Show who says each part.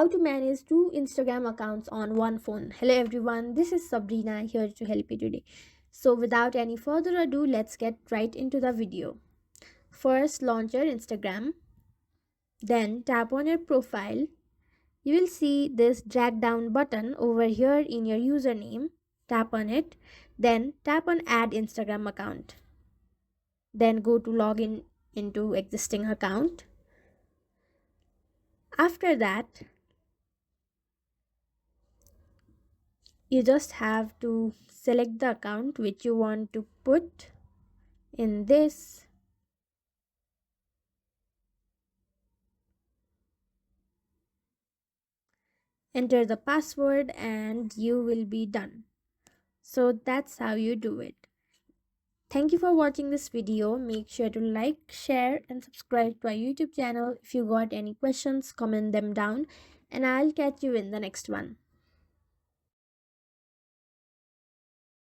Speaker 1: How to manage two Instagram accounts on one phone. Hello everyone, this is Sabrina here to help you today. So without any further ado, let's get right into the video. First, launch your Instagram, then tap on your profile. You will see this drag down button over here in your username. Tap on it, then tap on add Instagram account. Then go to login into existing account. After that, you just have to select the account which you want to put in this. Enter the password and you will be done. So that's how you do it. Thank you for watching this video. Make sure to like, share and subscribe to our YouTube channel. If you got any questions, comment them down and I'll catch you in the next one.